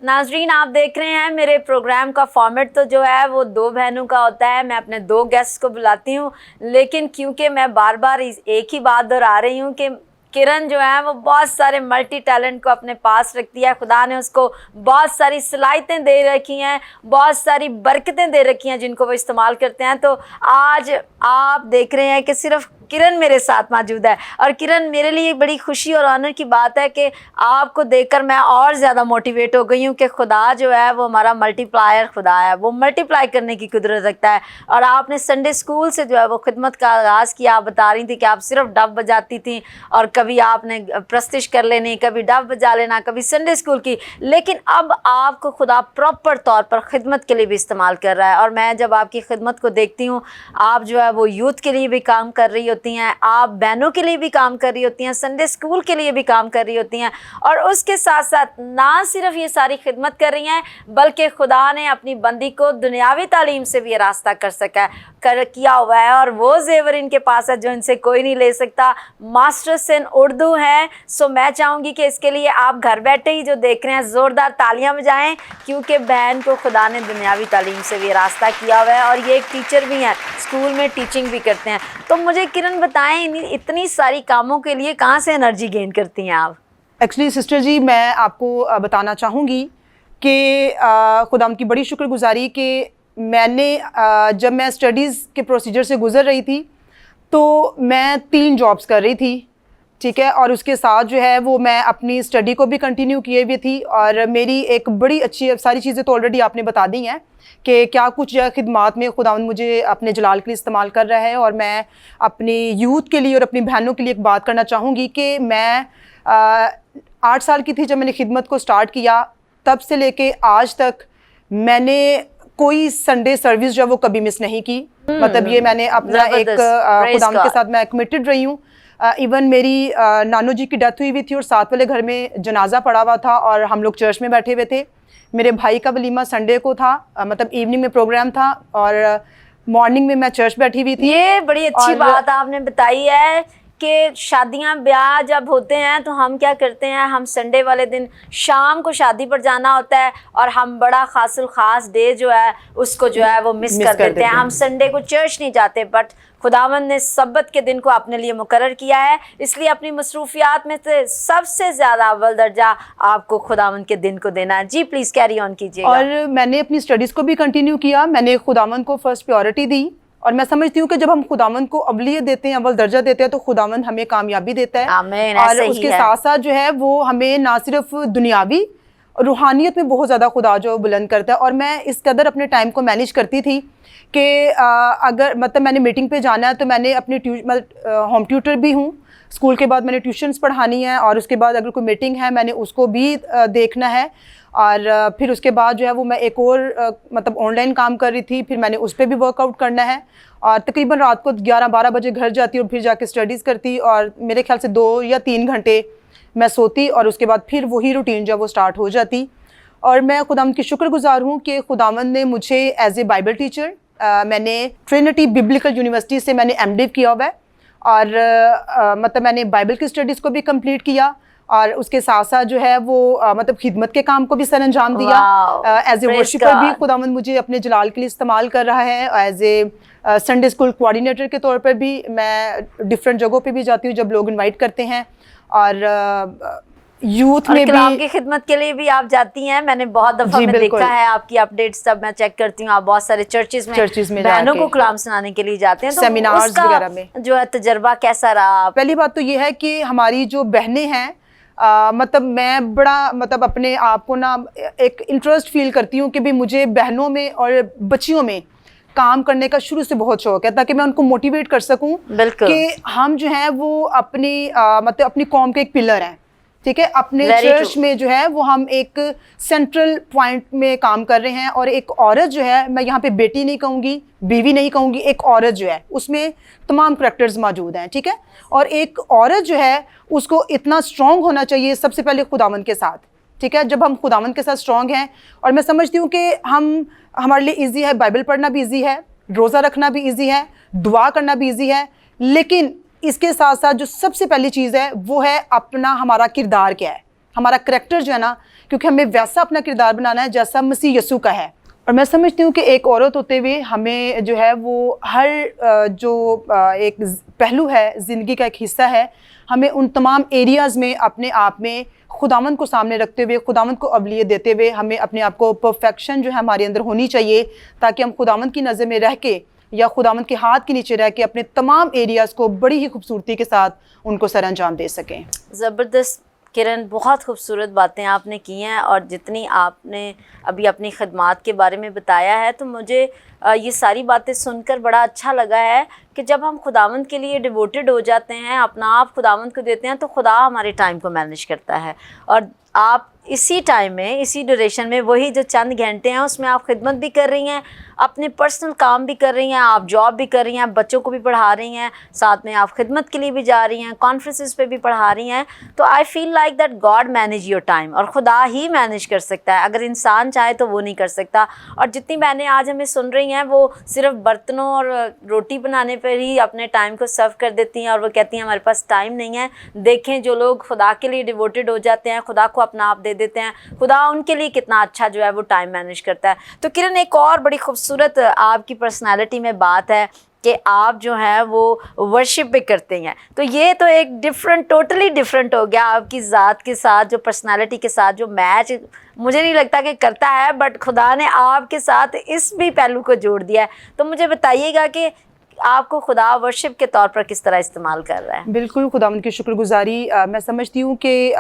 नाजरीन, आप देख रहे हैं मेरे प्रोग्राम का फॉर्मेट तो जो है वो दो बहनों का होता है। मैं अपने दो गेस्ट को बुलाती हूँ, लेकिन क्योंकि मैं बार बार एक ही बात दोहरा रही हूँ कि किरण जो है वो बहुत सारे मल्टी टैलेंट को अपने पास रखती है। खुदा ने उसको बहुत सारी सलाहियतें दे रखी हैं, बहुत सारी बरकतें दे रखी हैं जिनको वो इस्तेमाल करते हैं। तो आज आप देख रहे हैं कि सिर्फ किरण मेरे साथ मौजूद है, और किरण, मेरे लिए बड़ी खुशी और ऑनर की बात है कि आपको देखकर मैं और ज़्यादा मोटिवेट हो गई हूँ कि खुदा जो है वो हमारा मल्टीप्लायर खुदा है, वो मल्टीप्लाई करने की कुदरत रखता है। और आपने संडे स्कूल से जो है वो खिदमत का आगाज़ किया। आप बता रही थी कि आप सिर्फ डब बजाती थी, और कभी आपने प्रस्तिश कर लेनी, कभी डब बजा लेना, कभी संडे स्कूल की, लेकिन अब आपको खुदा प्रॉपर तौर पर खिदमत के लिए भी इस्तेमाल कर रहा है। और मैं जब आपकी खिदमत को देखती हूँ, आप जो है वो यूथ के लिए भी काम कर रही होती हैं, आप बहनों के लिए भी काम कर रही होती हैं, संडे स्कूल के लिए भी काम कर रही होती हैं, और उसके साथ साथ ना सिर्फ ये सारी खिदमत कर रही हैं, बल्कि खुदा ने अपनी बंदी को दुनियावी तालीम से भी रास्ता किया हुआ है। और वो जेवर इनके पास है जो इनसे कोई नहीं ले सकता। मास्टर्स इन उर्दू है। सो मैं चाहूँगी कि इसके लिए आप घर बैठे ही जो देख रहे हैं ज़ोरदार तालियां बजाएं, क्योंकि बहन को खुदा ने दुनियावी तालीम से भी रास्ता किया हुआ है, और ये एक टीचर भी हैं, स्कूल में टीचिंग भी करते हैं। तो मुझे किरण बताएं, इतनी सारी कामों के लिए कहाँ से एनर्जी गेन करती हैं आप? एक्चुअली सिस्टर जी, मैं आपको बताना चाहूँगी कि खुदा की बड़ी शुक्रगुजारी कि मैंने जब मैं स्टडीज़ के प्रोसीजर से गुज़र रही थी तो मैं 3 जॉब्स कर रही थी, ठीक है, और उसके साथ जो है वो मैं अपनी स्टडी को भी कंटिन्यू किए हुए थी। और मेरी एक बड़ी अच्छी, सारी चीज़ें तो ऑलरेडी आपने बता दी हैं कि क्या कुछ खिदमात में खुदावंद मुझे अपने जलाल के लिए इस्तेमाल कर रहा है। और मैं अपनी यूथ के लिए और अपनी बहनों के लिए एक बात करना चाहूँगी कि मैं 8 साल की थी जब मैंने खिदमत को स्टार्ट किया, तब से लेके आज तक मैंने कोई संडे सर्विस जो है वो कभी मिस नहीं की। मतलब ये मैंने अपना एक खुदावंद के साथ मैं कमिटेड रही हूँ। इवन मेरी नानू जी की डेथ हुई थी और साथ वाले घर में जनाजा पड़ा हुआ था और हम लोग चर्च में बैठे हुए थे। मेरे भाई का वलीमा संडे को था, मतलब इवनिंग में प्रोग्राम था, और मॉर्निंग में मैं चर्च बैठी हुई थी। ये बड़ी अच्छी बात आपने बताई है कि शादियां ब्याह जब होते हैं तो हम क्या करते हैं, हम संडे वाले दिन शाम को शादी पर जाना होता है, और हम बड़ा खासुल खास डे जो है उसको जो है वो मिस कर देते हैं। हम संडे को चर्च नहीं जाते, बट खुदावंद ने सब्बत के दिन को अपने लिए मुकर्रर किया है, इसलिए अपनी मसरूफियात में से सबसे ज़्यादा अव्वल दर्जा आपको खुदावंद के दिन को देना है। जी प्लीज़ कैरी ऑन कीजिए। और मैंने अपनी स्टडीज़ को भी कंटिन्यू किया, मैंने खुदावंद को फर्स्ट प्रायोरिटी दी, और मैं समझती हूँ कि जब हम खुदावंद को अवलियत देते हैं, अव्वल दर्जा देते हैं, तो खुदावंद हमें कामयाबी देता है। आमीन। और उसके साथ साथ जो है वो हमें ना सिर्फ दुनियावी, रूहानियत में बहुत ज़्यादा खुदा जो बुलंद करता है। और मैं इस कदर अपने टाइम को मैनेज करती थी कि अगर मतलब मैंने मीटिंग पे जाना है तो मैंने अपनी होम ट्यूटर भी हूँ, स्कूल के बाद मैंने ट्यूशन्स पढ़ानी है, और उसके बाद अगर कोई मीटिंग है मैंने उसको भी देखना है। और फिर उसके बाद जो है वो मैं एक और मतलब ऑनलाइन काम कर रही थी, फिर मैंने उस पर भी वर्कआउट करना है। और तकरीबन रात को 11-12 बजे घर जाती और फिर जाके स्टडीज़ करती, और मेरे ख्याल से 2 या 3 घंटे मैं सोती, और उसके बाद फिर वही रूटीन जो है वो स्टार्ट हो जाती। और मैं खुदावंद की शुक्रगुजार हूँ कि खुदावंद ने मुझे एज ए बाइबल टीचर, मैंने ट्रिनिटी बिब्लिकल यूनिवर्सिटी से मैंने MDiv किया हुआ है, और मतलब मैंने बाइबल की स्टडीज़ को भी कंप्लीट किया, और उसके साथ साथ जो है वो मतलब खिदमत के काम को भी सर अंजाम दिया। एज ए वर्शिपर भी खुदावंद मुझे अपने जलाल के लिए इस्तेमाल कर रहा है। As a Sunday school coordinator के तौर पर भी मैं डिफरेंट जगहों पे भी जाती हूँ जब लोग इनवाइट करते हैं, और यूथ में भी की खिदमत के लिए भी आप जाती हैं। मैंने बहुत दफा में देखा है आपकी अपडेट्स, सब मैं चेक करती हूँ। आप बहुत सारे चर्चेस में बहनों को कलाम सुनाने के लिए जाते हैं, तो सेमिनार्स वगैरह में जो है तजर्बा कैसा रहा? पहली बात तो ये है कि हमारी जो बहनें हैं, मतलब मैं बड़ा मतलब अपने आप को ना एक इंटरेस्ट फील करती हूँ कि भी मुझे बहनों में और बच्चियों में काम करने का शुरू से बहुत शौक है, ताकि मैं उनको मोटिवेट कर सकूं कि हम जो है वो अपनी मतलब अपनी कौम के एक पिलर हैं, ठीक है। अपने चर्च में जो है वो हम एक सेंट्रल पॉइंट में काम कर रहे हैं, और एक औरत जो है, मैं यहाँ पे बेटी नहीं कहूँगी, बीवी नहीं कहूँगी, एक औरत जो है उसमें तमाम करैक्टर्स मौजूद हैं, ठीक है। और एक औरत जो है उसको इतना स्ट्रॉन्ग होना चाहिए सबसे पहले खुदावंद के साथ, ठीक है। जब हम खुदावंद के साथ स्ट्रॉन्ग हैं, और मैं समझती हूँ कि हमारे लिए ईजी है, बाइबल पढ़ना भी ईजी है, रोज़ा रखना भी ईजी है, दुआ करना भी ईजी है, लेकिन इसके साथ साथ जो सबसे पहली चीज़ है वो है अपना हमारा किरदार क्या है, हमारा करैक्टर जो है ना, क्योंकि हमें वैसा अपना किरदार बनाना है जैसा मसीह यीशु का है। और मैं समझती हूँ कि एक औरत होते हुए हमें जो है वो हर एक पहलू है, ज़िंदगी का एक हिस्सा है, हमें उन तमाम एरियाज़ में अपने आप में खुदावंद को सामने रखते हुए, खुदावंद को अवलियत देते हुए, हमें अपने आप को परफेक्शन जो है हमारे अंदर होनी चाहिए, ताकि हम खुदावंद की नज़र में रह के या खुदावंद के हाथ के नीचे रह के अपने तमाम एरियाज़ को बड़ी ही खूबसूरती के साथ उनको सर अंजाम दे सकें। ज़बरदस्त किरण, बहुत खूबसूरत बातें आपने की हैं, और जितनी आपने अभी अपनी खदमात के बारे में बताया है, तो मुझे ये सारी बातें सुनकर बड़ा अच्छा लगा है कि जब हम खुदावंद के लिए डिवोटेड हो जाते हैं, अपना आप खुदावंद को देते हैं, तो खुदा हमारे टाइम को मैनेज करता है। और आप इसी टाइम में, इसी ड्यूरेशन में, वही जो चंद घंटे हैं उसमें आप खिदमत भी कर रही हैं, अपने पर्सनल काम भी कर रही हैं, आप जॉब भी कर रही हैं, बच्चों को भी पढ़ा रही हैं, साथ में आप खिदमत के लिए भी जा रही हैं, कॉन्फ्रेंसेस पे भी पढ़ा रही हैं। तो I feel like that God manage your time, और खुदा ही मैनेज कर सकता है, अगर इंसान चाहे तो वो नहीं कर सकता। और जितनी बहनें आज हमें सुन रही हैं वो सिर्फ बर्तनों और रोटी बनाने पर ही अपने टाइम को सर्व कर देती हैं, और वो कहती हैं हमारे पास टाइम नहीं है। देखें जो लोग खुदा के लिए डिवोटेड हो जाते हैं, खुदा को अपना आप दे देते हैं, खुदा उनके लिए कितना अच्छा जो है वो टाइम मैनेज करता है। तो किरण, एक और बड़ी खूबसूरत आपकी पर्सनालिटी में बात है कि आप जो है वो वर्शिप भी करते हैं। तो ये तो एक टोटली डिफरेंट हो गया आपकी ज़ात के साथ, जो पर्सनालिटी के साथ जो मैच मुझे नहीं लगता कि करता है, बट खुदा ने आपके साथ इस भी पहलू को जोड़ दिया है। तो मुझे बताइएगा कि आपको खुदा वर्शिप के तौर पर किस तरह इस्तेमाल कर रहा है। बिल्कुल, खुदावंद की शुक्रगुजारी। मैं समझती हूँ कि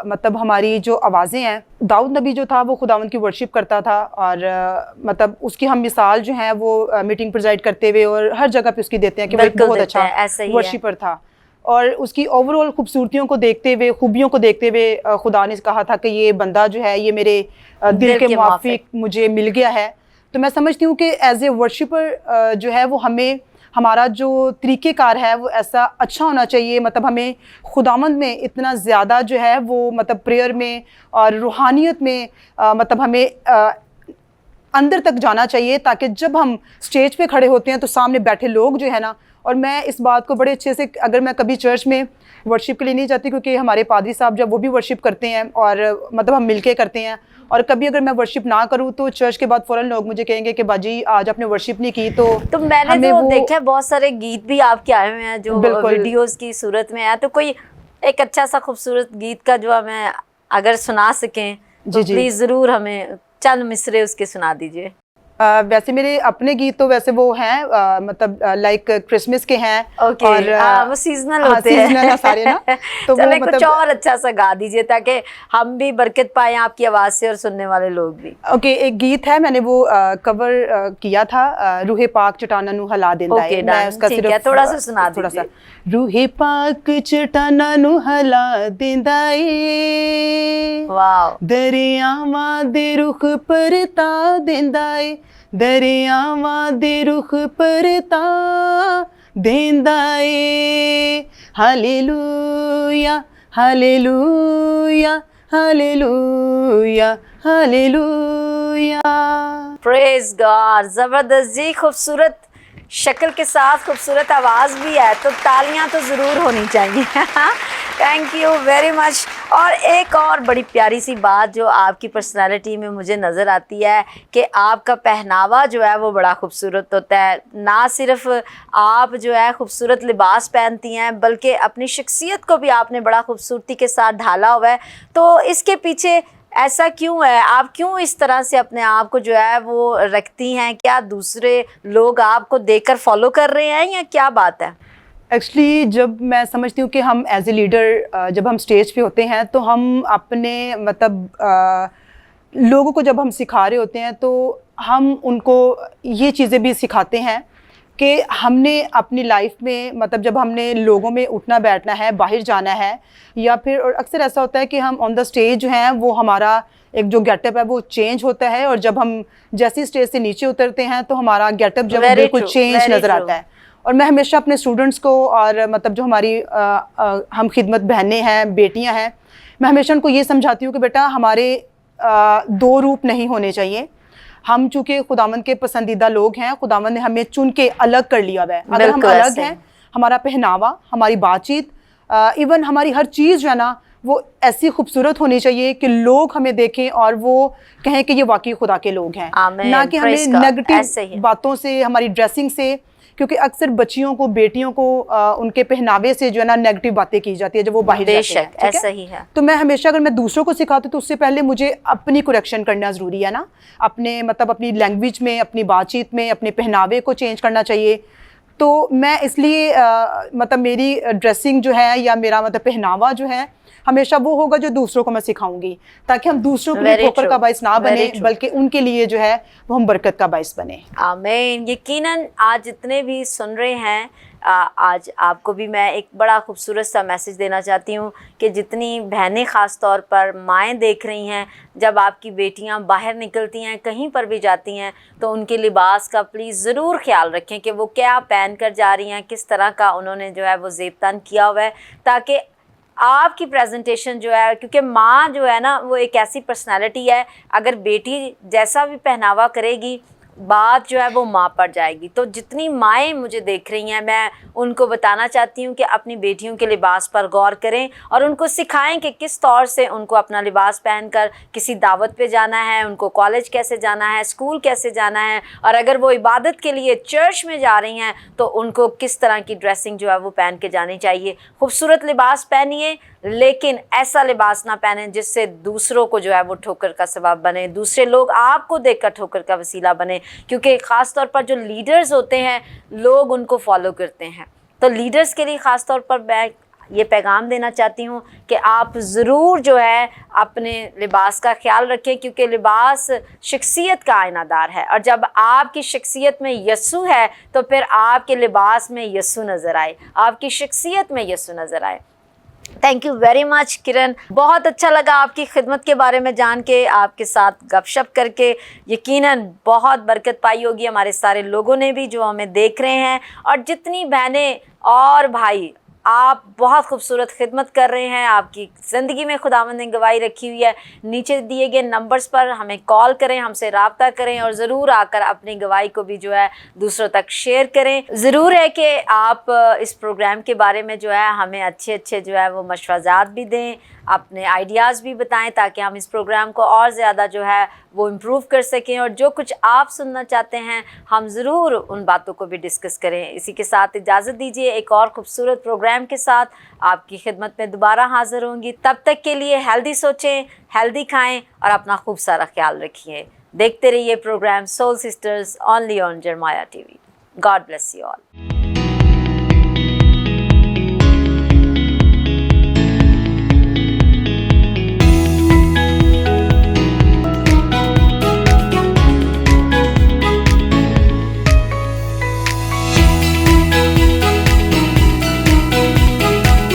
मतलब हमारी जो आवाज़ें हैं, दाऊद नबी जो था वो खुदावंद की वर्शिप करता था, और मतलब उसकी हम मिसाल जो है वो मीटिंग प्रेजाइड करते हुए और हर जगह पे उसकी देते हैं कि वो एक बहुत अच्छा वर्शिपर था। और उसकी ओवरऑल खूबसूरतियों को देखते हुए, खूबियों को देखते हुए खुदा ने कहा था कि ये बंदा जो है ये मेरे दिल के मुआफिक मुझे मिल गया है। तो मैं समझती हूँ कि एज ए वर्शिपर जो है वो हमें, हमारा जो तरीक़ेकार है वो ऐसा अच्छा होना चाहिए। मतलब हमें खुदावंद में इतना ज़्यादा जो है वो मतलब प्रेयर में और रूहानियत में मतलब हमें अंदर तक जाना चाहिए, ताकि जब हम स्टेज पे खड़े होते हैं तो सामने बैठे लोग जो है ना, और मैं इस बात को बड़े अच्छे से, अगर मैं कभी चर्च में वर्शिप के लिए नहीं जाती, क्योंकि हमारे पादरी साहब जब वो भी वर्शिप करते हैं और मतलब हम मिलके करते हैं, और कभी अगर मैं वर्शिप ना करूँ तो चर्च के बाद फ़ौरन लोग मुझे कहेंगे कि बाजी आज आपने वर्शिप नहीं की। तो मैंने तो देखा है बहुत सारे गीत भी आपके आए हुए हैं जो वीडियोस की सूरत में है। तो कोई एक अच्छा सा खूबसूरत गीत का जो हमें अगर सुना सकें तो प्लीज़ ज़रूर हमें चंद मिसरे उसके सुना दीजिए। वैसे मेरे अपने गीत तो वैसे वो हैं मतलब लाइक क्रिसमस के हैं, और वो सीजनल होते हैं, सीजनल है सारे ना। तो वो मतलब कुछ और अच्छा सा गा दीजिए ताकि हम भी बरकत पाएं आपकी आवाज़ से और सुनने वाले लोग भी। ओके, एक गीत है, मैंने वो कवर किया था, रूहे पाक चटाना नु हला देंदा है। मैं उसका सिर्फ थोड़ा सा सुना दीजिए। रूहे पाक चटाना नु हला देंदा है, वाह, दरियावां दे रुख परता देंदा है, दरियावां दे रुख परता देंदा ए। Hallelujah hallelujah hallelujah hallelujah. Praise God. ज़बरदस्त जी, खूबसूरत शक्ल के साथ खूबसूरत आवाज़ भी है, तो तालियां तो ज़रूर होनी चाहिए। Thank you very much. और एक और बड़ी प्यारी सी बात जो आपकी पर्सनालिटी में मुझे नज़र आती है कि आपका पहनावा जो है वो बड़ा खूबसूरत होता है। ना सिर्फ आप जो है खूबसूरत लिबास पहनती हैं, बल्कि अपनी शख्सियत को भी आपने बड़ा खूबसूरती के साथ ढाला हुआ है। तो इसके पीछे ऐसा क्यों है? आप क्यों इस तरह से अपने आप को जो है वो रखती हैं? क्या दूसरे लोग आपको देखकर फॉलो कर रहे हैं या क्या बात है? एक्चुअली जब मैं समझती हूँ कि हम एज ए लीडर जब हम स्टेज पे होते हैं तो हम अपने मतलब लोगों को जब हम सिखा रहे होते हैं तो हम उनको ये चीज़ें भी सिखाते हैं कि हमने अपनी लाइफ में मतलब जब हमने लोगों में उठना बैठना है, बाहर जाना है, या फिर और अक्सर ऐसा होता है कि हम ऑन द स्टेज जो हैं वो हमारा एक जो गेटअप है वो चेंज होता है, और जब हम जैसी स्टेज से नीचे उतरते हैं तो हमारा गेटअप जब बिल्कुल चेंज नज़र आता है। और मैं हमेशा अपने स्टूडेंट्स को और मतलब जो हमारी हम खिदमत बहनें हैं, बेटियां हैं, मैं हमेशा उनको ये समझाती हूँ कि बेटा हमारे दो रूप नहीं होने चाहिए। हम चूँकि खुदावंद के पसंदीदा लोग हैं, खुदावंद ने हमें चुन के अलग कर लिया है। अगर हम अलग हैं, हमारा पहनावा, हमारी बातचीत, इवन हमारी हर चीज़ जो है ना वो ऐसी खूबसूरत होनी चाहिए कि लोग हमें देखें और वो कहें कि ये वाकई खुदा के लोग हैं, आमीन, ना कि हमें praise God, ऐसे ही नेगेटिव है। बातों से, हमारी ड्रेसिंग से, क्योंकि अक्सर बच्चियों को, बेटियों को उनके पहनावे से जो है ना नेगेटिव बातें की जाती है जब वो बाहर जाते हैं, बेशक ठीक है? ऐसा ही है। तो मैं हमेशा, अगर मैं दूसरों को सिखाती हूँ तो उससे पहले मुझे अपनी करेक्शन करना ज़रूरी है ना, अपने मतलब अपनी लैंग्वेज में, अपनी बातचीत में, अपने पहनावे को चेंज करना चाहिए। तो मैं इसलिए मतलब मेरी ड्रेसिंग जो है या मेरा मतलब पहनावा जो है हमेशा वो होगा जो दूसरों को मैं सिखाऊंगी, ताकि हम दूसरों के लिए Very ठोकर true, का बाइस ना बने, very true। बल्कि उनके लिए जो है वो हम बरकत का बाइस बने। आमीन। यकीनन आज जितने भी सुन रहे हैं, आज आपको भी मैं एक बड़ा खूबसूरत सा मैसेज देना चाहती हूँ कि जितनी बहनें ख़ास तौर पर माएँ देख रही हैं, जब आपकी बेटियाँ बाहर निकलती हैं, कहीं पर भी जाती हैं, तो उनके लिबास का प्लीज़ ज़रूर ख्याल रखें कि वो क्या पहन कर जा रही हैं, किस तरह का उन्होंने जो है वो ज़ेबतान किया हुआ है, ताकि आपकी प्रेजेंटेशन जो है, क्योंकि माँ जो है ना वो एक ऐसी पर्सनालिटी है, अगर बेटी जैसा भी पहनावा करेगी बात जो है वो माँ पर जाएगी। तो जितनी माएँ मुझे देख रही हैं, मैं उनको बताना चाहती हूँ कि अपनी बेटियों के लिबास पर गौर करें और उनको सिखाएं कि किस तौर से उनको अपना लिबास पहनकर किसी दावत पे जाना है, उनको कॉलेज कैसे जाना है, स्कूल कैसे जाना है, और अगर वो इबादत के लिए चर्च में जा रही हैं तो उनको किस तरह की ड्रेसिंग जो है वो पहन के जानी चाहिए। खूबसूरत लिबास पहनिए, लेकिन ऐसा लिबास ना पहने जिससे दूसरों को जो है वो ठोकर का सबब बने, दूसरे लोग आपको देखकर ठोकर का वसीला बने, क्योंकि ख़ास तौर पर जो लीडर्स होते हैं लोग उनको फॉलो करते हैं। तो लीडर्स के लिए ख़ास तौर पर मैं ये पैगाम देना चाहती हूँ कि आप ज़रूर जो है अपने लिबास का ख्याल रखें, क्योंकि लिबास शख्सियत का आईनादार है, और जब आपकी शख्सियत में यस्सु है तो फिर आपके लिबास में यस्सु नज़र आए, आपकी शख्सियत में यस्सु नज़र आए। थैंक यू वेरी मच किरण, बहुत अच्छा लगा आपकी खिदमत के बारे में जान के, आपके साथ गपशप करके। यकीनन बहुत बरकत पाई होगी हमारे सारे लोगों ने भी जो हमें देख रहे हैं, और जितनी बहनें और भाई आप बहुत खूबसूरत खिदमत कर रहे हैं, आपकी ज़िंदगी में खुदावंद ने गवाही रखी हुई है। नीचे दिए गए नंबर्स पर हमें कॉल करें, हमसे रब्ता करें और ज़रूर आकर अपनी गवाही को भी जो है दूसरों तक शेयर करें। ज़रूर है कि आप इस प्रोग्राम के बारे में जो है हमें अच्छे जो है वो मशवरात भी दें, अपने आइडियाज़ भी बताएं, ताकि हम इस प्रोग्राम को और ज़्यादा जो है वो इम्प्रूव कर सकें, और जो कुछ आप सुनना चाहते हैं हम ज़रूर उन बातों को भी डिस्कस करें। इसी के साथ इजाज़त दीजिए, एक और ख़ूबसूरत प्रोग्राम के साथ आपकी खिदमत में दोबारा हाज़िर होंगी। तब तक के लिए हेल्दी सोचें, हेल्दी खाएँ और अपना खूब सारा ख्याल रखिए। देखते रहिए programme soul sisters only on जरमाया TV. God bless you all.